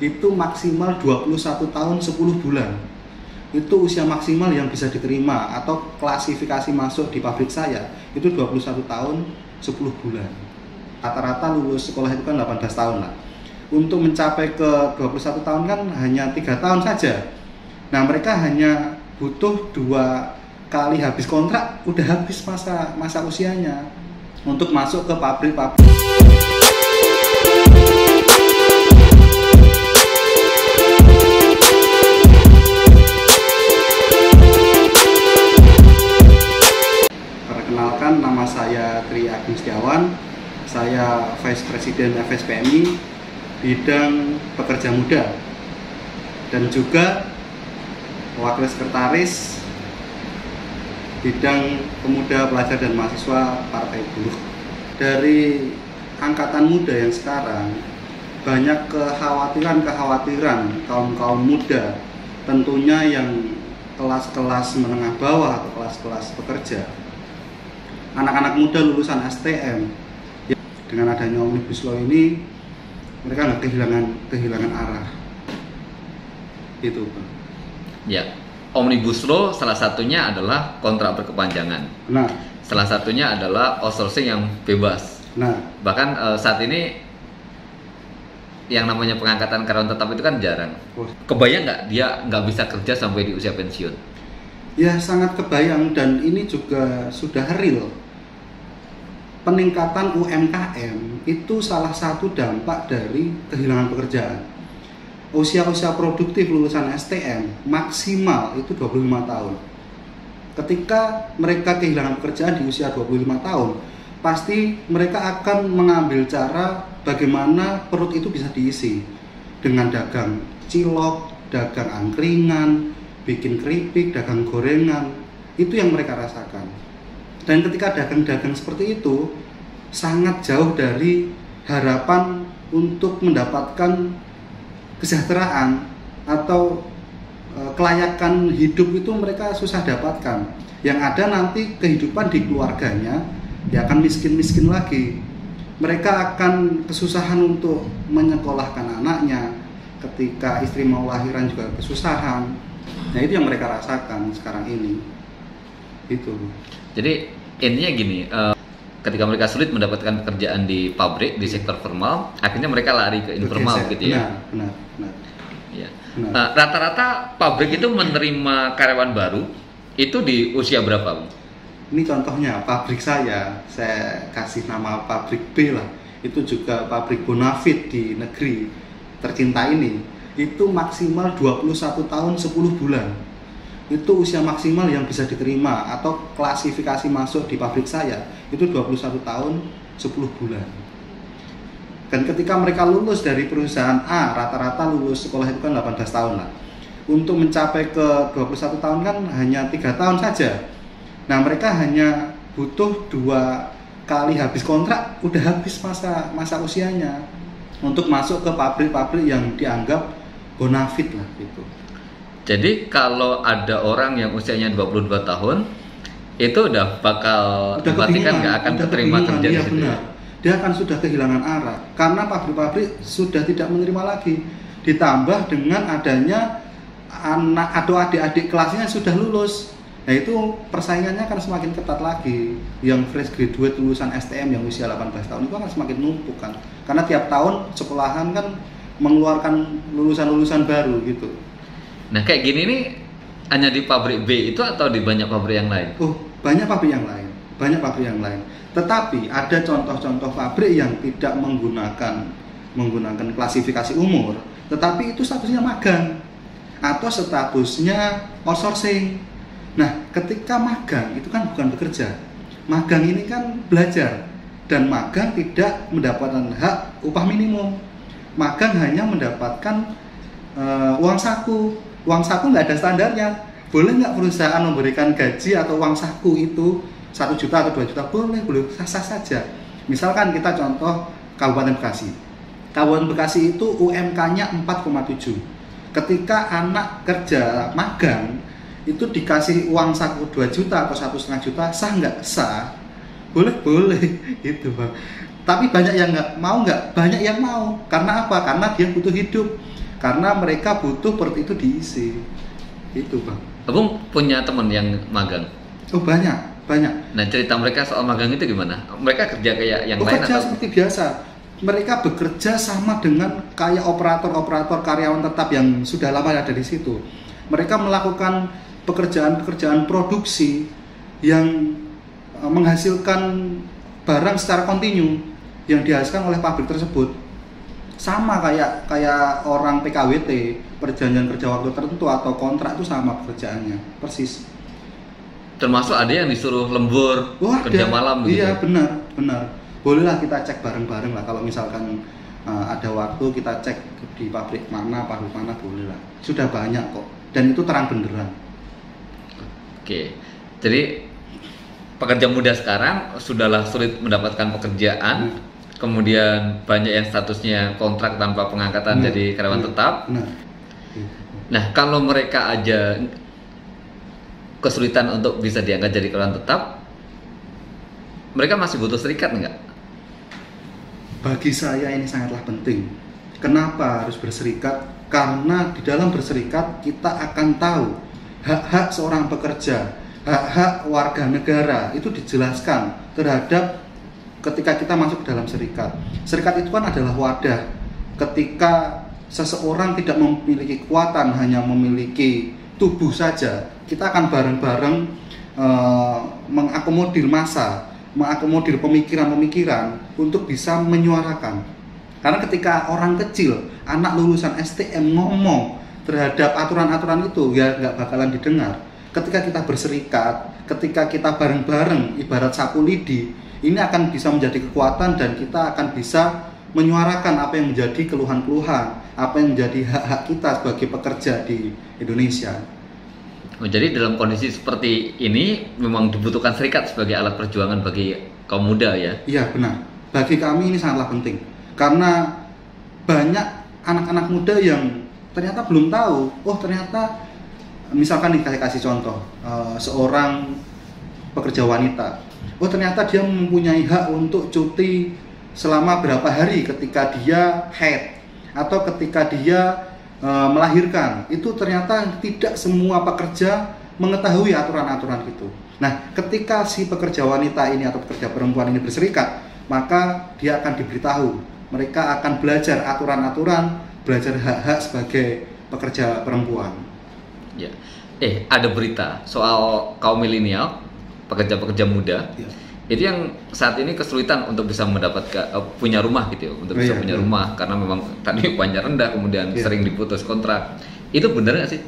itu maksimal 21 tahun 10 bulan. Itu usia maksimal yang bisa diterima atau klasifikasi masuk di pabrik saya itu 21 tahun 10 bulan. Rata-rata lulus sekolah itu kan 18 tahun lah. Untuk mencapai ke 21 tahun kan hanya 3 tahun saja. Nah, mereka hanya butuh 2 kali habis kontrak udah habis masa usianya untuk masuk ke pabrik-pabrik. Perkenalkan, nama saya Tri Agung Setiawan. Saya Vice President FSPMI bidang pekerja muda dan juga Wakil Sekretaris bidang pemuda, pelajar dan mahasiswa Partai Buruh. Dari angkatan muda yang sekarang banyak kekhawatiran kaum muda, tentunya yang kelas-kelas menengah bawah atau kelas-kelas pekerja. Anak-anak muda lulusan STM, dengan adanya Omnibus Law ini mereka nggak kehilangan arah. Itu, Pak. Ya, Omnibus Law salah satunya adalah kontrak berkepanjangan. Nah, salah satunya adalah outsourcing yang bebas. Nah, bahkan saat ini yang namanya pengangkatan karyawan tetap itu kan jarang. Kebayang nggak dia nggak bisa kerja sampai di usia pensiun? Ya, sangat kebayang, dan ini juga sudah real. Peningkatan UMKM itu salah satu dampak dari kehilangan pekerjaan. Usia produktif lulusan STM maksimal itu 25 tahun. Ketika mereka kehilangan pekerjaan di usia 25 tahun, pasti mereka akan mengambil cara bagaimana perut itu bisa diisi dengan dagang cilok, dagang angkringan, bikin keripik, dagang gorengan. Itu yang mereka rasakan. Dan ketika dagang-dagang seperti itu sangat jauh dari harapan untuk mendapatkan kesejahteraan atau kelayakan hidup, itu mereka susah dapatkan. Yang ada nanti kehidupan di keluarganya ya akan miskin-miskin lagi. Mereka akan kesusahan untuk menyekolahkan anaknya, ketika istri mau lahiran juga kesusahan. Nah, itu yang mereka rasakan sekarang ini. Itu. Jadi intinya gini, ketika mereka sulit mendapatkan pekerjaan di pabrik, di sektor formal, akhirnya mereka lari ke informal gitu ya. Benar. Ya. Rata-rata pabrik itu menerima karyawan baru itu di usia berapa? Ini contohnya pabrik saya kasih nama pabrik B lah. Itu juga pabrik Bonafit di negeri tercinta ini. Itu maksimal 21 tahun 10 bulan. Itu usia maksimal yang bisa diterima atau klasifikasi masuk di pabrik saya itu 21 tahun 10 bulan. Dan ketika mereka lulus dari perusahaan A, rata-rata lulus sekolah itu kan 18 tahun lah. Untuk mencapai ke 21 tahun kan hanya 3 tahun saja. Nah, mereka hanya butuh 2 kali habis kontrak udah habis masa usianya untuk masuk ke pabrik-pabrik yang dianggap bonafit lah gitu. Jadi kalau ada orang yang usianya 22 tahun itu udah bakal dipastikan nggak akan keterima kerja di situ. Benar. Dia akan sudah kehilangan arah karena pabrik-pabrik sudah tidak menerima lagi. Ditambah dengan adanya anak atau adik-adik kelasnya sudah lulus. Nah, itu persaingannya akan semakin ketat lagi. Yang fresh graduate lulusan STM yang usia 18 tahun itu akan semakin numpuk kan. Karena tiap tahun sekolahan kan mengeluarkan lulusan-lulusan baru gitu. Nah, kayak gini nih hanya di pabrik B itu atau di banyak pabrik yang lain? Banyak pabrik yang lain. Tetapi ada contoh-contoh pabrik yang tidak menggunakan klasifikasi umur, tetapi itu statusnya magang atau statusnya outsourcing. Nah, ketika magang itu kan bukan bekerja. Magang ini kan belajar, dan magang tidak mendapatkan hak upah minimum. Magang hanya mendapatkan uang saku. Uang saku nggak ada standarnya. Boleh nggak perusahaan memberikan gaji atau uang saku itu 1 juta atau 2 juta? Boleh sah-sah saja. Misalkan kita contoh Kabupaten Bekasi. Kabupaten Bekasi itu UMK-nya 4,7. Ketika anak kerja magang itu dikasih uang saku 2 juta atau 1,5 juta, sah nggak? Sah. Boleh gitu, Bang. Tapi banyak yang nggak mau. Banyak yang mau. Karena apa? Karena dia butuh hidup. karena mereka butuh perut itu diisi. Itu Bang. Abang punya teman yang magang? Oh banyak. Nah cerita mereka soal magang itu gimana? Mereka kerja kayak yang lain kerja atau? Seperti biasa. Mereka bekerja sama dengan kayak operator karyawan tetap yang sudah lama ada di situ. Mereka melakukan pekerjaan produksi yang menghasilkan barang secara kontinu yang dihasilkan oleh pabrik tersebut. Sama kayak orang PKWT, perjanjian kerja waktu tertentu atau kontrak, itu sama pekerjaannya, persis. Termasuk ada yang disuruh lembur, kerja malam gitu. Iya, benar. Bolehlah kita cek bareng-bareng lah, kalau misalkan ada waktu kita cek di pabrik mana bolehlah. Sudah banyak kok, dan itu terang benderang. Oke, jadi pekerja muda sekarang sudahlah sulit mendapatkan pekerjaan, kemudian banyak yang statusnya kontrak tanpa pengangkatan jadi karyawan tetap. Nah, kalau mereka aja kesulitan untuk bisa diangkat jadi karyawan tetap, mereka masih butuh serikat nggak? Bagi saya ini sangatlah penting. Kenapa harus berserikat? Karena di dalam berserikat kita akan tahu hak-hak seorang pekerja, hak-hak warga negara itu dijelaskan terhadap ketika kita masuk ke dalam serikat. Serikat itu kan adalah wadah. Ketika seseorang tidak memiliki kekuatan, hanya memiliki tubuh saja, kita akan bareng-bareng mengakomodir massa, mengakomodir pemikiran-pemikiran untuk bisa menyuarakan. Karena ketika orang kecil, anak lulusan STM ngomong terhadap aturan-aturan itu, ya nggak bakalan didengar. Ketika kita berserikat, ketika kita bareng-bareng ibarat sapu lidi, ini akan bisa menjadi kekuatan dan kita akan bisa menyuarakan apa yang menjadi keluhan-keluhan, apa yang menjadi hak-hak kita sebagai pekerja di Indonesia. Oh, jadi dalam kondisi seperti ini memang dibutuhkan serikat sebagai alat perjuangan bagi kaum muda ya? Iya benar, bagi kami ini sangatlah penting. Karena banyak anak-anak muda yang ternyata belum tahu, oh ternyata misalkan kasih contoh, seorang pekerja wanita, oh ternyata dia mempunyai hak untuk cuti selama berapa hari ketika dia haid atau ketika dia melahirkan. Itu ternyata tidak semua pekerja mengetahui aturan-aturan itu. Nah, ketika si pekerja wanita ini atau pekerja perempuan ini berserikat, maka dia akan diberitahu. Mereka akan belajar aturan-aturan, belajar hak-hak sebagai pekerja perempuan. Ya. Ada berita soal kaum milenial, pekerja-pekerja muda. Ya. Itu yang saat ini kesulitan untuk bisa mendapatkan punya rumah gitu ya, untuk bisa punya rumah karena memang tadi upahnya rendah, kemudian sering diputus kontrak. Itu benar nggak sih?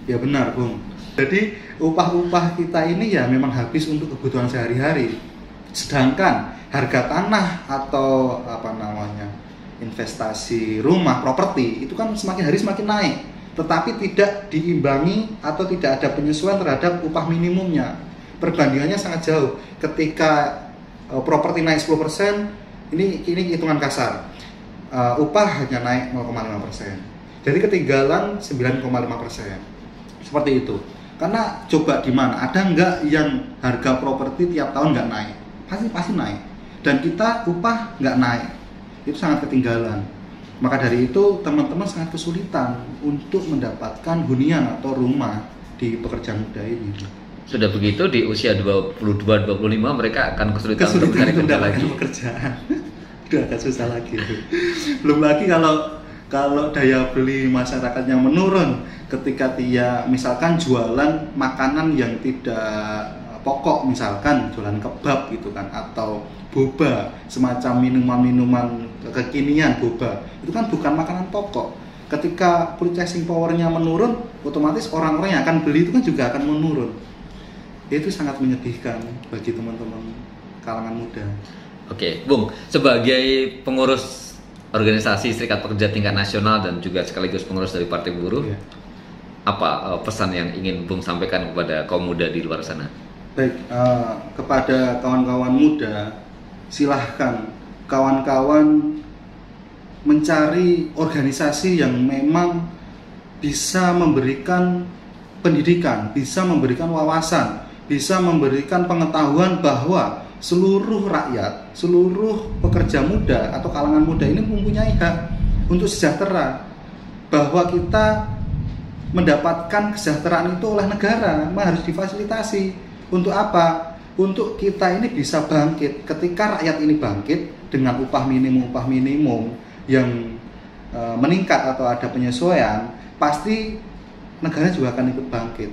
Ya benar, Bung. Jadi upah-upah kita ini ya memang habis untuk kebutuhan sehari-hari. Sedangkan harga tanah atau investasi rumah, properti itu kan semakin hari semakin naik, tetapi tidak diimbangi atau tidak ada penyesuaian terhadap upah minimumnya. Perbandingannya sangat jauh. Ketika properti naik 10%, ini hitungan kasar, upah hanya naik 0,5%. Jadi ketinggalan 9,5%. Seperti itu. Karena coba di mana? Ada nggak yang harga properti tiap tahun nggak naik? Pasti naik. Dan kita upah nggak naik. Itu sangat ketinggalan. Maka dari itu teman-teman sangat kesulitan untuk mendapatkan hunian atau rumah di pekerja muda ini. Sudah begitu di usia 22-25 mereka akan kesulitan untuk mencari kerja lagi. Pekerjaan. Udah agak susah lagi. Belum lagi kalau daya beli masyarakatnya menurun ketika dia misalkan jualan makanan yang tidak pokok, misalkan jualan kebab gitu kan, atau boba, semacam minuman-minuman kekinian boba, itu kan bukan makanan pokok. Ketika purchasing powernya menurun, otomatis orang-orang yang akan beli itu kan juga akan menurun. Itu sangat menyedihkan bagi teman-teman kalangan muda. Oke, Bung, sebagai pengurus organisasi Serikat Pekerja tingkat nasional dan juga sekaligus pengurus dari Partai Buruh, apa pesan yang ingin Bung sampaikan kepada kaum muda di luar sana? Baik, kepada kawan-kawan muda, silahkan kawan-kawan mencari organisasi yang memang bisa memberikan pendidikan, bisa memberikan wawasan, bisa memberikan pengetahuan bahwa seluruh rakyat, seluruh pekerja muda atau kalangan muda ini mempunyai hak untuk sejahtera. bahwa kita mendapatkan kesejahteraan itu oleh negara, memang harus difasilitasi. Untuk apa? Untuk kita ini bisa bangkit. Ketika rakyat ini bangkit dengan upah minimum yang meningkat atau ada penyesuaian, pasti negara juga akan ikut bangkit.